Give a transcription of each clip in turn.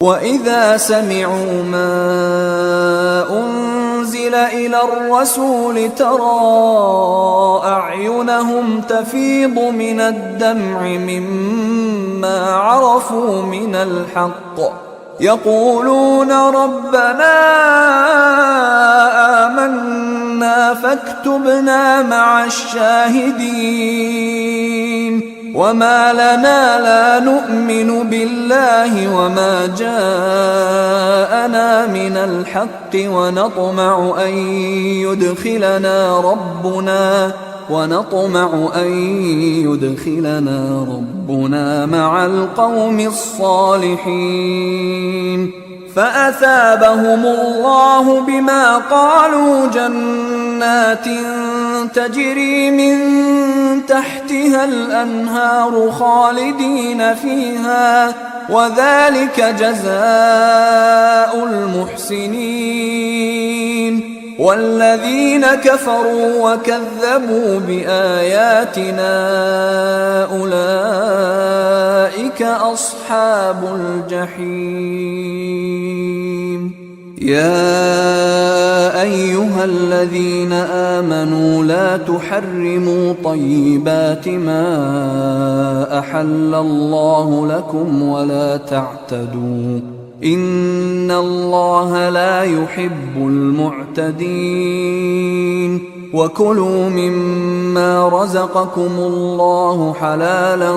وإذا سمعوا ما أنزل إلى الرسول ترى أعينهم تفيض من الدمع مما عرفوا من الحق يقولون ربنا آمنا فاكتبنا مع الشاهدين وما لنا لا نؤمن بالله وما جاءنا من الحق ونطمع أن يدخلنا ربنا مع القوم الصالحين فأثابهم الله بما قالوا جنات تجري من تحتها الأنهار خالدين فيها وذلك جزاء المحسنين والذين كفروا وكذبوا بآياتنا أولئك أصحاب الجحيم يا أيها الذين آمنوا لا تحرموا طيبات ما أحل الله لكم ولا تعتدوا إن الله لا يحب المعتدين وكلوا مما رزقكم الله حلالا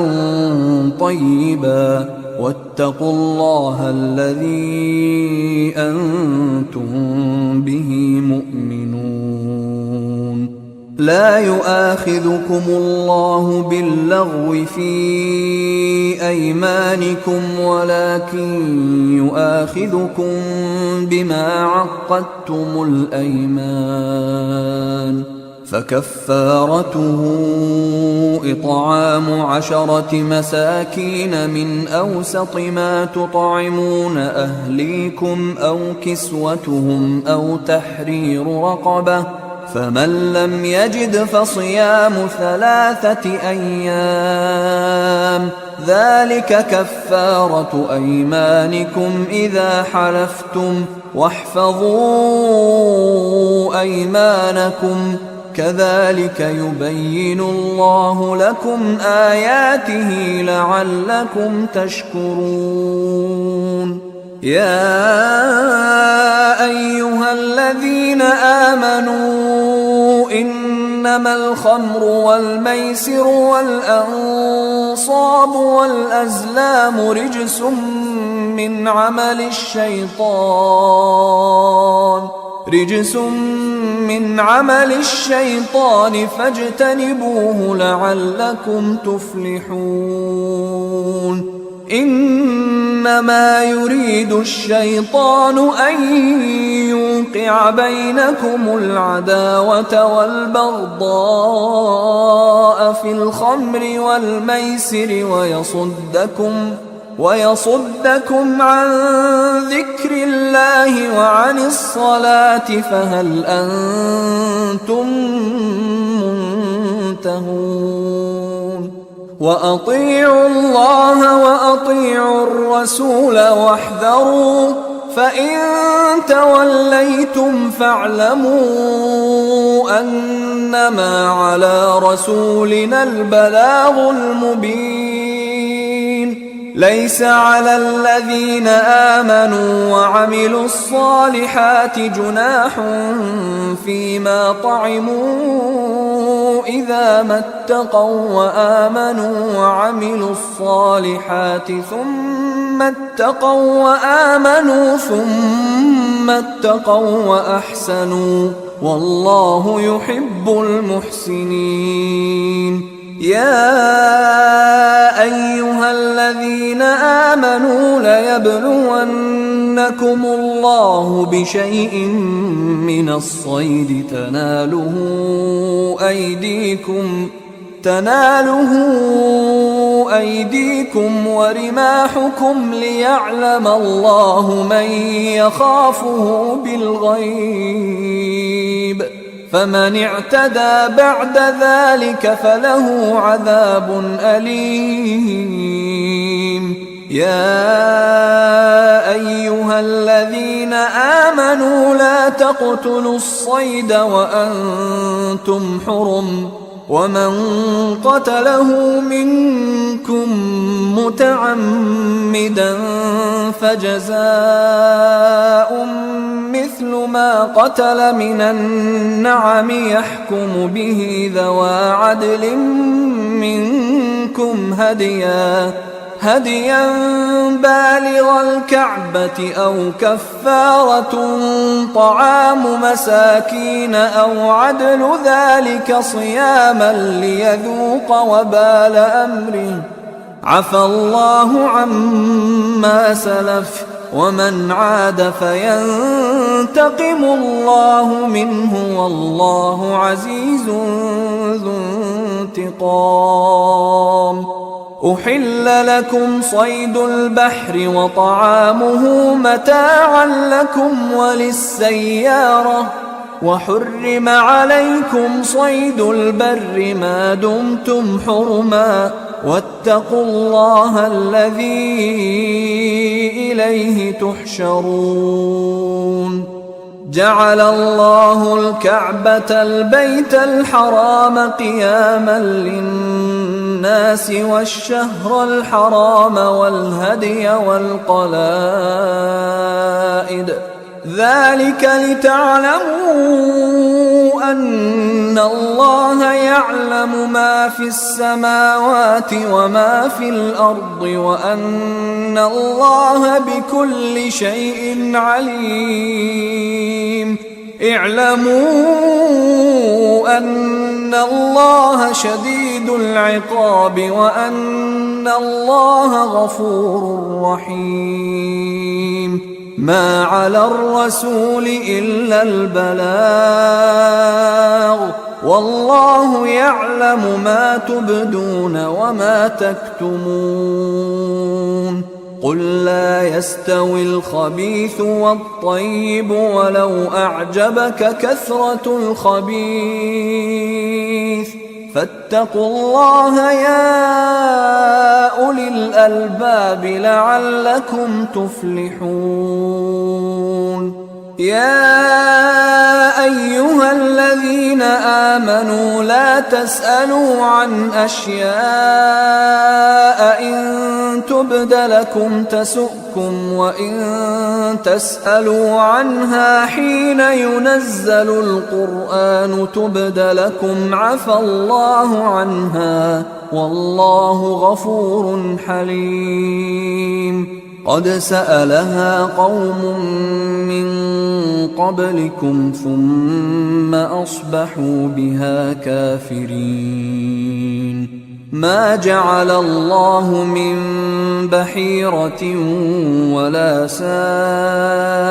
طيبا واتقوا الله الذي أنتم به مؤمنون لا يؤاخذكم الله باللغو في أيمانكم ولكن يؤاخذكم بما عقدتم الأيمان فكفارته إطعام 10 مساكين من أوسط ما تطعمون أهليكم أو كسوتهم أو تحرير رقبة فمن لم يجد فصيام 3 أيام ذلك كفارة أيمانكم إذا حلفتم واحفظوا أيمانكم كذلك يبين الله لكم آياته لعلكم تشكرون يا أيها الذين آمنوا إنما الخمر والميسر والأنصاب والأزلام رجس من عمل الشيطان فاجتنبوه لعلكم تفلحون إنما يريد الشيطان أن يوقع بينكم العداوة والبغضاء في الخمر والميسر ويصدكم عن ذكر الله وعن الصلاة فهل أنتم منتهون وأطيعوا الله وأطيعوا الرسول واحذروا فإن توليتم فاعلموا أنما على رسولنا البلاغ المبين ليس على الذين آمنوا وعملوا الصالحات جناح فيما طعموا إذا ما اتقوا وآمنوا وعملوا الصالحات ثم اتقوا وأحسنوا والله يحب المحسنين يا أيها الذين آمنوا ليبلونكم الله بشيء من الصيد تناله أيديكم ورماحكم ليعلم الله من يخافه بالغيب فمن اعتدى بعد ذلك فله عذاب أليم يا أيها الذين آمنوا لا تقتلوا الصيد وأنتم حرم ومن قتله منكم متعمدا فجزاء مثل ما قتل من النعم يحكم به ذوى عدل منكم هديا بالغ الكعبة أو كفارة طعام مساكين أو عدل ذلك صياما ليذوق وبال أمره عفى الله عما سلف ومن عاد فينتقم الله منه والله عزيز ذو انتقام. أحل لكم صيد البحر وطعامه متاعا لكم وللسيارة وحرم عليكم صيد البر ما دمتم حرما واتقوا الله الذي إليه تحشرون. جعل الله الكعبة البيت الحرام قياما للناس والشهر الحرام والهدي والقلائد ذلك لتعلموا أن الله يعلم ما في السماوات وما في الأرض وأن الله بكل شيء عليم. اعلموا أن الله شديد العقاب وأن الله غفور رحيم. ما على الرسول إلا البلاغ والله يعلم ما تبدون وما تكتمون. قل لا يستوي الخبيث والطيب ولو أعجبك كثرة الخبيث فاتقوا الله يا أولي الألباب لعلكم تفلحون. يا أيها الذين آمنوا لا تسألوا عن أشياء إن تبد لكم تسؤكم وإن تسألوا عنها حين ينزل القرآن تبد لكم عفى الله عنها والله غفور حليم. قد سألها قوم من قبلكم ثم أصبحوا بها كافرين. ما جعل الله من بحيرة ولا سائبة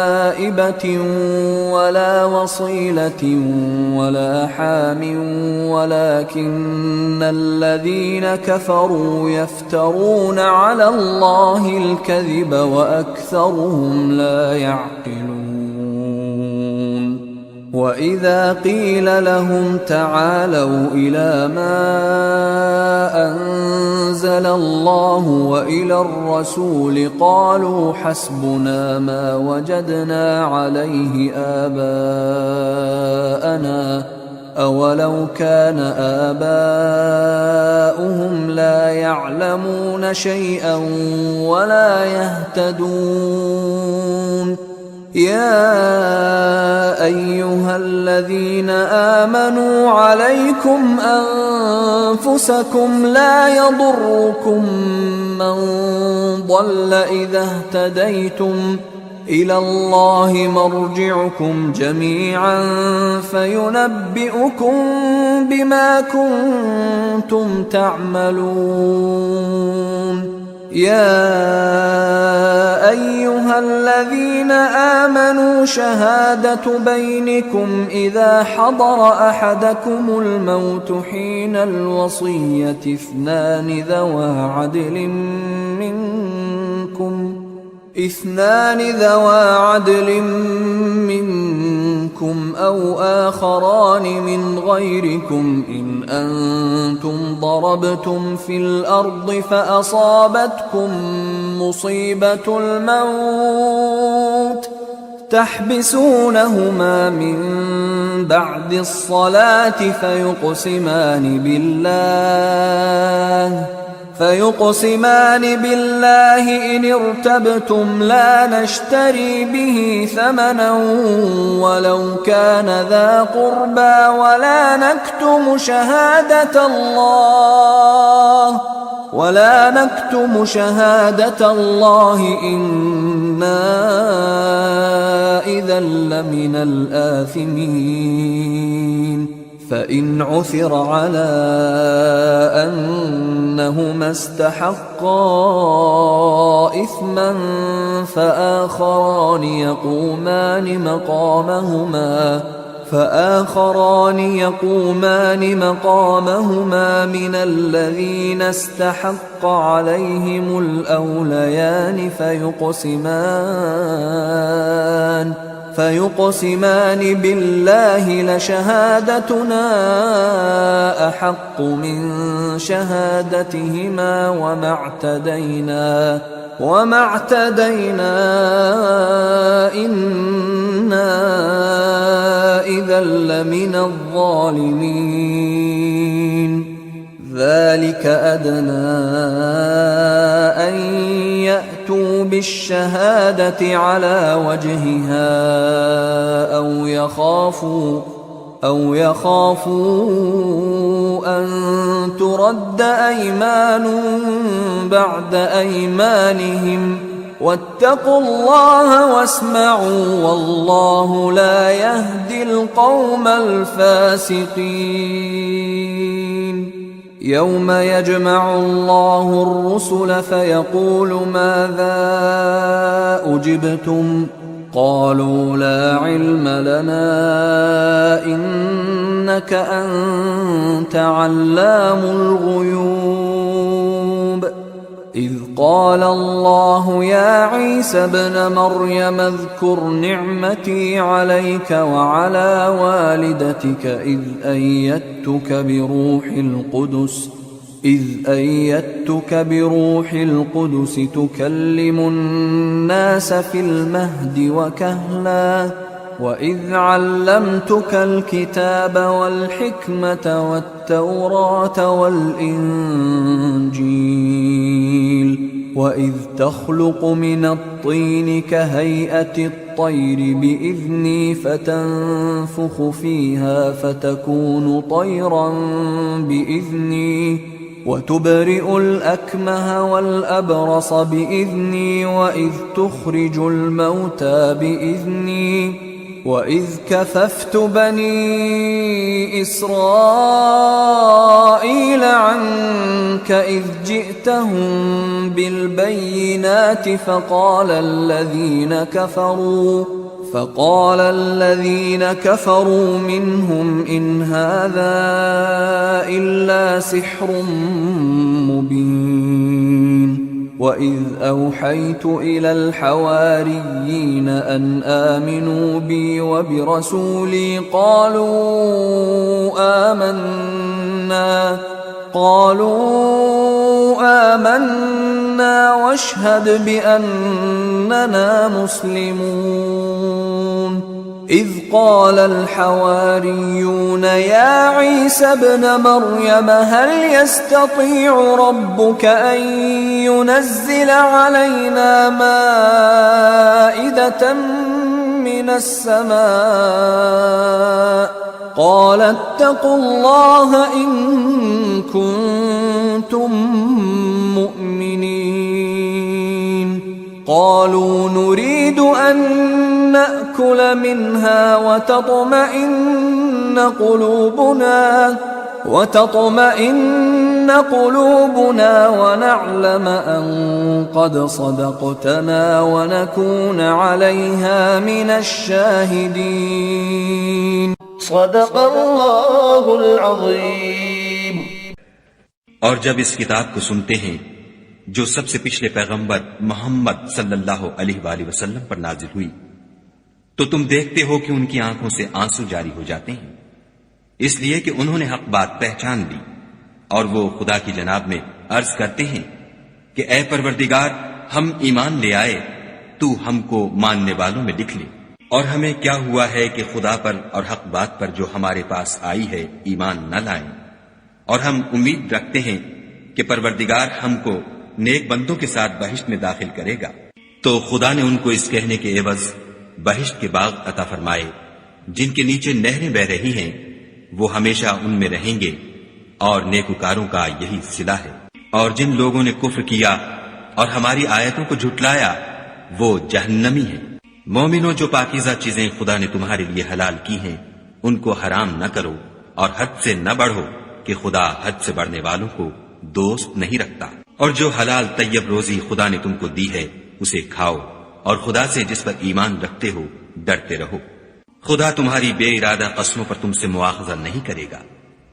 ولا وصيلة ولا حام ولكن الذين كفروا يفترون على الله الكذب وأكثرهم لا يعقلون. وإذا قيل لهم تعالوا إلى ما أنزل الله وإلى الرسول قالوا حسبنا ما وجدنا عليه آباءنا أولو كان آباؤهم لا يعلمون شيئا ولا يهتدون. يا أيها الذين آمنوا عليكم أنفسكم لا يضركم من ضل إذا اهتديتم إلى الله مرجعكم جميعا فينبئكم بما كنتم تعملون. يا أيها الذين آمنوا شهادة بينكم إذا حضر أحدكم الموت حين الوصية اثنان ذوى عدل منكم أو آخران من غيركم إن أنتم ضربتم في الأرض فأصابتكم مصيبة الموت تحبسونهما من بعد الصلاة فيقسمان بالله إن ارتبتم لا نشتري به ثمنا ولو كان ذا قربى ولا نكتم شهادة الله إنا إذا لمن الآثمين فإن عثر على أنهما استحقا إثما فآخران يقومان مقامهما من الذين استحق عليهم الأوليان فيقسمان بالله لشهادتنا أحق من شهادتهما وما اعتدينا إنا إذا لمن الظالمين ذلك أدنى أن يأتوا بالشهادة على وجهها أو يخافوا أن ترد أيمان بعد أيمانهم واتقوا الله واسمعوا والله لا يهدي القوم الفاسقين يوم يجمع الله الرسل فيقول ماذا أجبتم قالوا لا علم لنا إنك أنت علام الغيوب إذ قال الله يا عيسى ابن مريم اذكر نعمتي عليك وعلى والدتك إذ أيدتك بروح القدس تكلم الناس في المهد وكهلا وإذ علمتك الكتاب والحكمة والتوراة والإنجيل وإذ تخلق من الطين كهيئة الطير بإذني فتنفخ فيها فتكون طيرا بإذني وتبرئ الأكمه والأبرص بإذني وإذ تخرج الموتى بإذني وإذ كففت بني إسرائيل عنك إذ جئتهم بالبينات فقال الذين كفروا منهم إن هذا إلا سحر مبين وإذ أوحيت إلى الحواريين أن آمنوا بي وبرسولي قالوا آمنا واشهد بأننا مسلمون إذ قال الحواريون يا عيسى ابن مريم هل يستطيع ربك أن ينزل علينا مائدة من السماء قال اتقوا الله إن كنتم مؤمنين قالوا نريد أن نأكل منها وتطمئن قلوبنا ونعلم أن قد صدقتنا ونكون عليها من الشاهدين صدق الله العظيم। और जब इस किताब को सुनते हैं जो सबसे पिछले पैगंबर मोहम्मद सल्लल्लाहु अलैहि वसल्लम पर नाजिल हुई तो तुम देखते हो कि उनकी आंखों से आंसू जारी हो जाते हैं इसलिए कि उन्होंने हक बात पहचान ली और वो खुदा की जनाब में अर्ज करते हैं कि ऐ परवरदिगार हम ईमान ले आए तू हमको मानने वालों में लिख ले। اور ہمیں کیا ہوا ہے کہ خدا پر اور حق بات پر جو ہمارے پاس آئی ہے ایمان نہ لائیں، اور ہم امید رکھتے ہیں کہ پروردگار ہم کو نیک بندوں کے ساتھ بہشت میں داخل کرے گا۔ تو خدا نے ان کو اس کہنے کے عوض بہشت کے باغ عطا فرمائے جن کے نیچے نہریں بہ رہی ہیں، وہ ہمیشہ ان میں رہیں گے، اور نیکوکاروں کا یہی صلہ ہے۔ اور جن لوگوں نے کفر کیا اور ہماری آیتوں کو جھٹلایا وہ جہنمی ہیں۔ مومنوں، جو پاکیزہ چیزیں خدا نے تمہارے لیے حلال کی ہیں ان کو حرام نہ کرو، اور حد سے نہ بڑھو کہ خدا حد سے بڑھنے والوں کو دوست نہیں رکھتا۔ اور جو حلال طیب روزی خدا نے تم کو دی ہے اسے کھاؤ، اور خدا سے جس پر ایمان رکھتے ہو ڈرتے رہو۔ خدا تمہاری بے ارادہ قسموں پر تم سے مواخذہ نہیں کرے گا،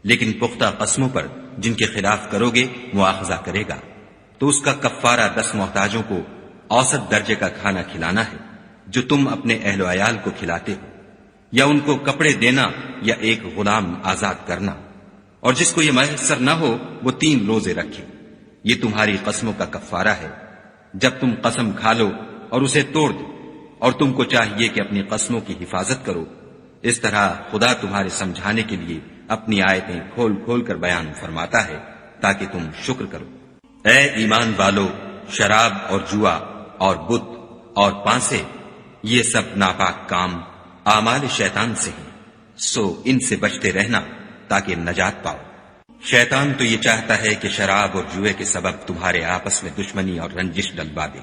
لیکن پختہ قسموں پر جن کے خلاف کرو گے مواخذہ کرے گا۔ تو اس کا کفارہ 10 محتاجوں کو اوسط درجے کا کھانا کھلانا ہے جو تم اپنے اہل و عیال کو کھلاتے ہو، یا ان کو کپڑے دینا، یا ایک غلام آزاد کرنا۔ اور جس کو یہ میسر نہ ہو وہ 3 روزے رکھے۔ یہ تمہاری قسموں کا کفارہ ہے جب تم قسم کھا لو اور اسے توڑ دو، اور تم کو چاہیے کہ اپنی قسموں کی حفاظت کرو۔ اس طرح خدا تمہارے سمجھانے کے لیے اپنی آیتیں کھول کھول کر بیان فرماتا ہے تاکہ تم شکر کرو۔ اے ایمان والو، شراب اور جوا اور بت اور پانسے، یہ سب ناپاک کام اعمال شیطان سے ہیں، سو ان سے بچتے رہنا تاکہ نجات پاؤ۔ شیطان تو یہ چاہتا ہے کہ شراب اور جوئے کے سبب تمہارے آپس میں دشمنی اور رنجش ڈلوا دے،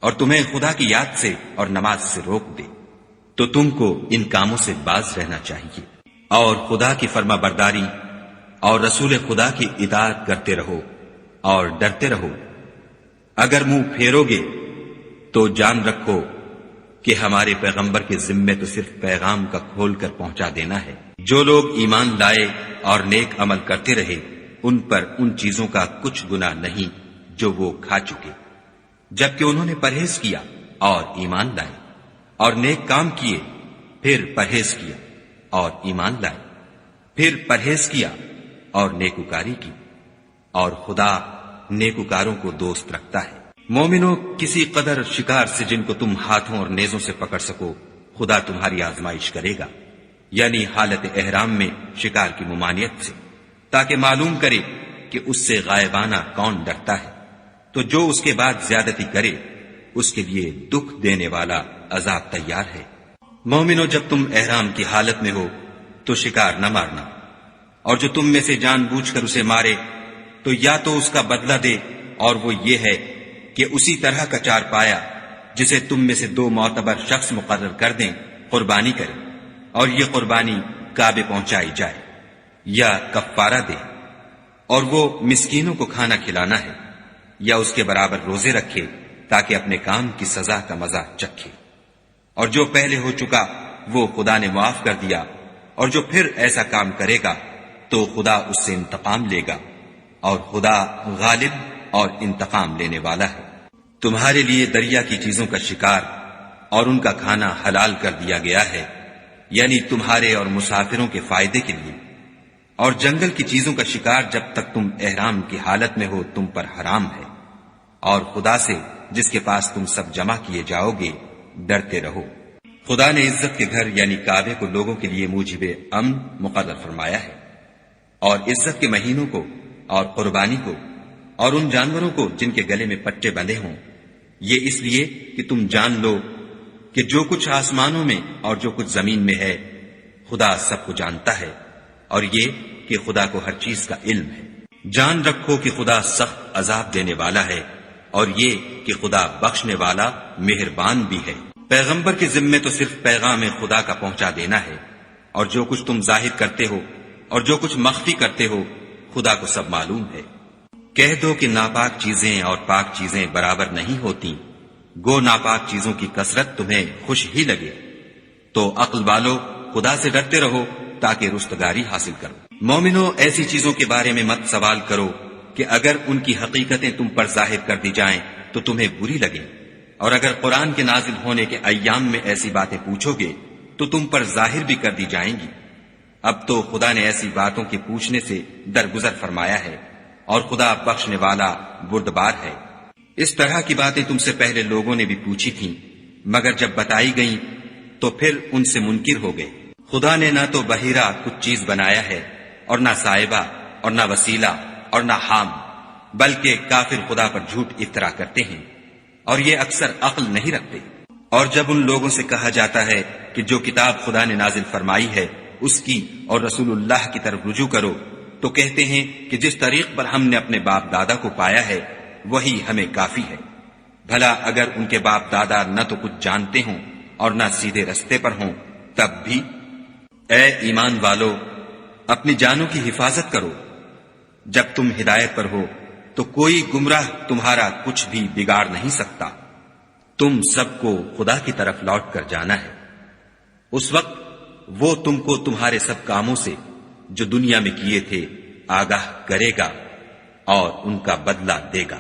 اور تمہیں خدا کی یاد سے اور نماز سے روک دے۔ تو تم کو ان کاموں سے باز رہنا چاہیے، اور خدا کی فرما برداری اور رسول خدا کی اطاعت کرتے رہو اور ڈرتے رہو۔ اگر منہ پھیرو گے تو جان رکھو کہ ہمارے پیغمبر کے ذمے تو صرف پیغام کا کھول کر پہنچا دینا ہے۔ جو لوگ ایمان لائے اور نیک عمل کرتے رہے ان پر ان چیزوں کا کچھ گناہ نہیں جو وہ کھا چکے، جبکہ انہوں نے پرہیز کیا اور ایمان لائے، اور نیک کام کیے، پھر پرہیز کیا اور ایمان لائے، پھر پرہیز کیا اور نیکوکاری کی، اور خدا نیکوکاروں کو دوست رکھتا ہے۔ مومنوں، کسی قدر شکار سے جن کو تم ہاتھوں اور نیزوں سے پکڑ سکو خدا تمہاری آزمائش کرے گا، یعنی حالت احرام میں شکار کی ممانعت سے، تاکہ معلوم کرے کہ اس سے غائبانہ کون ڈرتا ہے۔ تو جو اس کے بعد زیادتی کرے اس کے لیے دکھ دینے والا عذاب تیار ہے۔ مومنو، جب تم احرام کی حالت میں ہو تو شکار نہ مارنا، اور جو تم میں سے جان بوجھ کر اسے مارے تو یا تو اس کا بدلہ دے، اور وہ یہ ہے کہ اسی طرح کا چار پایا جسے تم میں سے 2 معتبر شخص مقرر کر دیں قربانی کرے، اور یہ قربانی کعبے پہنچائی جائے، یا کفارہ دے، اور وہ مسکینوں کو کھانا کھلانا ہے، یا اس کے برابر روزے رکھے تاکہ اپنے کام کی سزا کا مزہ چکھے۔ اور جو پہلے ہو چکا وہ خدا نے معاف کر دیا، اور جو پھر ایسا کام کرے گا تو خدا اس سے انتقام لے گا، اور خدا غالب اور انتقام لینے والا ہے۔ تمہارے لیے دریا کی چیزوں کا شکار اور ان کا کھانا حلال کر دیا گیا ہے، یعنی تمہارے اور مسافروں کے فائدے کے لیے، اور جنگل کی چیزوں کا شکار جب تک تم احرام کی حالت میں ہو تم پر حرام ہے، اور خدا سے جس کے پاس تم سب جمع کیے جاؤ گے ڈرتے رہو۔ خدا نے عزت کے گھر یعنی کعبے کو لوگوں کے لیے موجب امن مقرر فرمایا ہے، اور عزت کے مہینوں کو اور قربانی کو اور ان جانوروں کو جن کے گلے میں پٹے بندھے ہوں، یہ اس لیے کہ تم جان لو کہ جو کچھ آسمانوں میں اور جو کچھ زمین میں ہے خدا سب کو جانتا ہے، اور یہ کہ خدا کو ہر چیز کا علم ہے۔ جان رکھو کہ خدا سخت عذاب دینے والا ہے، اور یہ کہ خدا بخشنے والا مہربان بھی ہے۔ پیغمبر کے ذمے تو صرف پیغام خدا کا پہنچا دینا ہے، اور جو کچھ تم ظاہر کرتے ہو اور جو کچھ مخفی کرتے ہو خدا کو سب معلوم ہے۔ کہہ دو کہ ناپاک چیزیں اور پاک چیزیں برابر نہیں ہوتی، گو ناپاک چیزوں کی کثرت تمہیں خوش ہی لگے، تو عقل والو خدا سے ڈرتے رہو تاکہ رستگاری حاصل کرو۔ مومنو، ایسی چیزوں کے بارے میں مت سوال کرو کہ اگر ان کی حقیقتیں تم پر ظاہر کر دی جائیں تو تمہیں بری لگیں، اور اگر قرآن کے نازل ہونے کے ایام میں ایسی باتیں پوچھو گے تو تم پر ظاہر بھی کر دی جائیں گی۔ اب تو خدا نے ایسی باتوں کے پوچھنے سے درگزر فرمایا ہے، اور خدا بخشنے والا بردبار ہے۔ اس طرح کی باتیں تم سے پہلے لوگوں نے بھی پوچھی تھیں، مگر جب بتائی گئیں تو پھر ان سے منکر ہو گئے۔ خدا نے نہ تو بحیرہ کچھ چیز بنایا ہے، اور نہ صاحبہ، اور نہ وسیلہ، اور نہ حام، بلکہ کافر خدا پر جھوٹ افطرا کرتے ہیں، اور یہ اکثر عقل نہیں رکھتے۔ اور جب ان لوگوں سے کہا جاتا ہے کہ جو کتاب خدا نے نازل فرمائی ہے اس کی اور رسول اللہ کی طرف رجوع کرو، تو کہتے ہیں کہ جس طریق پر ہم نے اپنے باپ دادا کو پایا ہے وہی ہمیں کافی ہے۔ بھلا اگر ان کے باپ دادا نہ تو کچھ جانتے ہوں اور نہ سیدھے رستے پر ہوں تب بھی؟ اے ایمان والو، اپنی جانوں کی حفاظت کرو۔ جب تم ہدایت پر ہو تو کوئی گمراہ تمہارا کچھ بھی بگاڑ نہیں سکتا۔ تم سب کو خدا کی طرف لوٹ کر جانا ہے۔ اس وقت وہ تم کو تمہارے سب کاموں سے جو دنیا میں کیے تھے آگاہ کرے گا اور ان کا بدلہ دے گا۔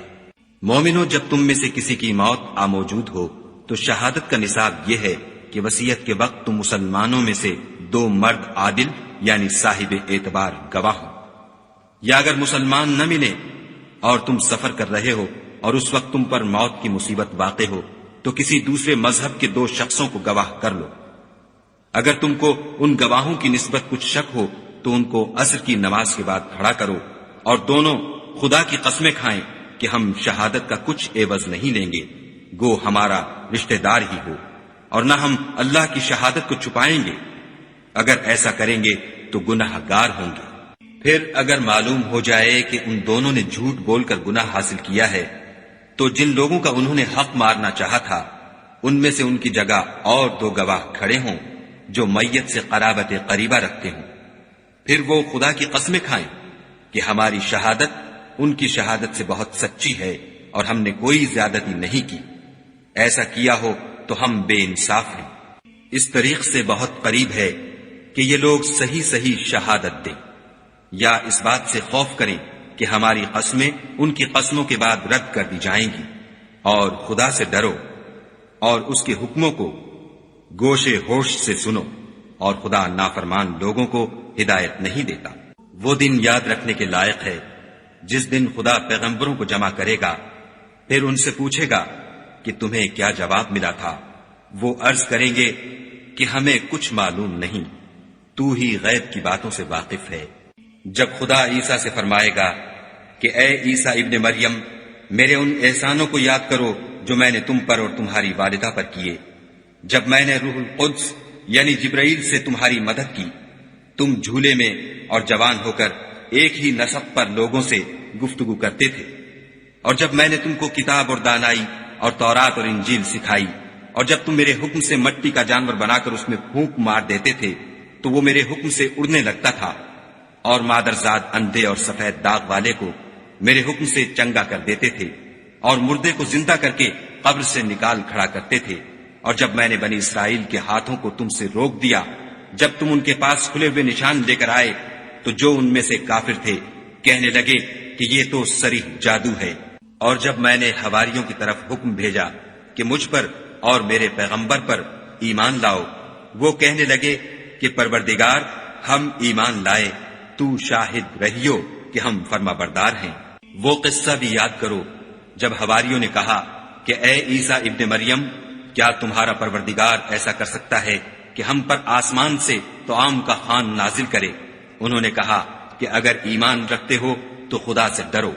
مومنو، جب تم میں سے کسی کی موت آ موجود ہو تو شہادت کا نصاب یہ ہے کہ وصیت کے وقت تم مسلمانوں میں سے 2 مرد عادل یعنی صاحب اعتبار گواہ ہو، یا اگر مسلمان نہ ملے اور تم سفر کر رہے ہو اور اس وقت تم پر موت کی مصیبت واقع ہو تو کسی دوسرے مذہب کے 2 شخصوں کو گواہ کر لو۔ اگر تم کو ان گواہوں کی نسبت کچھ شک ہو تو ان کو عصر کی نماز کے بعد کھڑا کرو، اور دونوں خدا کی قسمیں کھائیں کہ ہم شہادت کا کچھ عوض نہیں لیں گے، گو ہمارا رشتہ دار ہی ہو، اور نہ ہم اللہ کی شہادت کو چھپائیں گے۔ اگر ایسا کریں گے تو گناہ گار ہوں گے۔ پھر اگر معلوم ہو جائے کہ ان دونوں نے جھوٹ بول کر گناہ حاصل کیا ہے تو جن لوگوں کا انہوں نے حق مارنا چاہا تھا ان میں سے ان کی جگہ اور 2 گواہ کھڑے ہوں جو میت سے قرابت قریبہ رکھتے ہوں، پھر وہ خدا کی قسمیں کھائیں کہ ہماری شہادت ان کی شہادت سے بہت سچی ہے اور ہم نے کوئی زیادتی نہیں کی۔ ایسا کیا ہو تو ہم بے انصاف ہیں۔ اس طریق سے بہت قریب ہے کہ یہ لوگ صحیح صحیح شہادت دیں، یا اس بات سے خوف کریں کہ ہماری قسمیں ان کی قسموں کے بعد رد کر دی جائیں گی، اور خدا سے ڈرو اور اس کے حکموں کو گوشے ہوش سے سنو، اور خدا نافرمان لوگوں کو ہدایت نہیں دیتا۔ وہ دن یاد رکھنے کے لائق ہے جس دن خدا پیغمبروں کو جمع کرے گا، پھر ان سے پوچھے گا کہ تمہیں کیا جواب ملا تھا۔ وہ عرض کریں گے کہ ہمیں کچھ معلوم نہیں، تو ہی غیب کی باتوں سے واقف ہے۔ جب خدا عیسیٰ سے فرمائے گا کہ اے عیسیٰ ابن مریم، میرے ان احسانوں کو یاد کرو جو میں نے تم پر اور تمہاری والدہ پر کیے، جب میں نے روح القدس یعنی جبرائیل سے تمہاری مدد کی، تم جھولے میں اور جوان ہو کر ایک ہی نسب پر لوگوں سے گفتگو کرتے تھے، اور جب میں نے تم کو کتاب اور دانائی اور تورات اور انجیل سکھائی، اور جب تم میرے حکم سے مٹی کا جانور بنا کر اس میں پھونک مار دیتے تھے تو وہ میرے حکم سے اڑنے لگتا تھا، اور مادرزاد اندھے اور سفید داغ والے کو میرے حکم سے چنگا کر دیتے تھے، اور مردے کو زندہ کر کے قبر سے نکال کھڑا کرتے تھے، اور جب میں نے بنی اسرائیل کے ہاتھوں کو تم سے روک دیا جب تم ان کے پاس کھلے ہوئے نشان لے کر آئے، تو جو ان میں سے کافر تھے کہنے لگے کہ یہ تو صریح جادو ہے۔ اور جب میں نے حواریوں کی طرف حکم بھیجا کہ مجھ پر اور میرے پیغمبر پر ایمان لاؤ، وہ کہنے لگے کہ پروردگار، ہم ایمان لائے، تو شاہد رہیو کہ ہم فرما بردار ہیں۔ وہ قصہ بھی یاد کرو جب حواریوں نے کہا کہ اے عیسیٰ ابن مریم، کیا تمہارا پروردگار ایسا کر سکتا ہے کہ ہم پر آسمان سے طعام کا خوان نازل کرے؟ انہوں نے کہا کہ اگر ایمان رکھتے ہو تو خدا سے ڈرو۔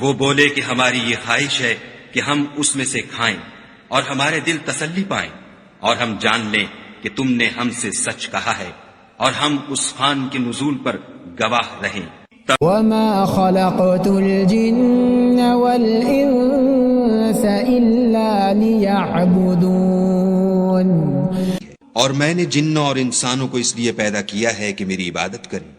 وہ بولے کہ ہماری یہ خواہش ہے کہ ہم اس میں سے کھائیں اور ہمارے دل تسلی پائیں، اور ہم جان لیں کہ تم نے ہم سے سچ کہا ہے، اور ہم اس خوان کے نزول پر گواہ رہیں۔ وما خلقت الجن والانس الا ليعبدون۔ اور میں نے جنوں اور انسانوں کو اس لیے پیدا کیا ہے کہ میری عبادت کریں۔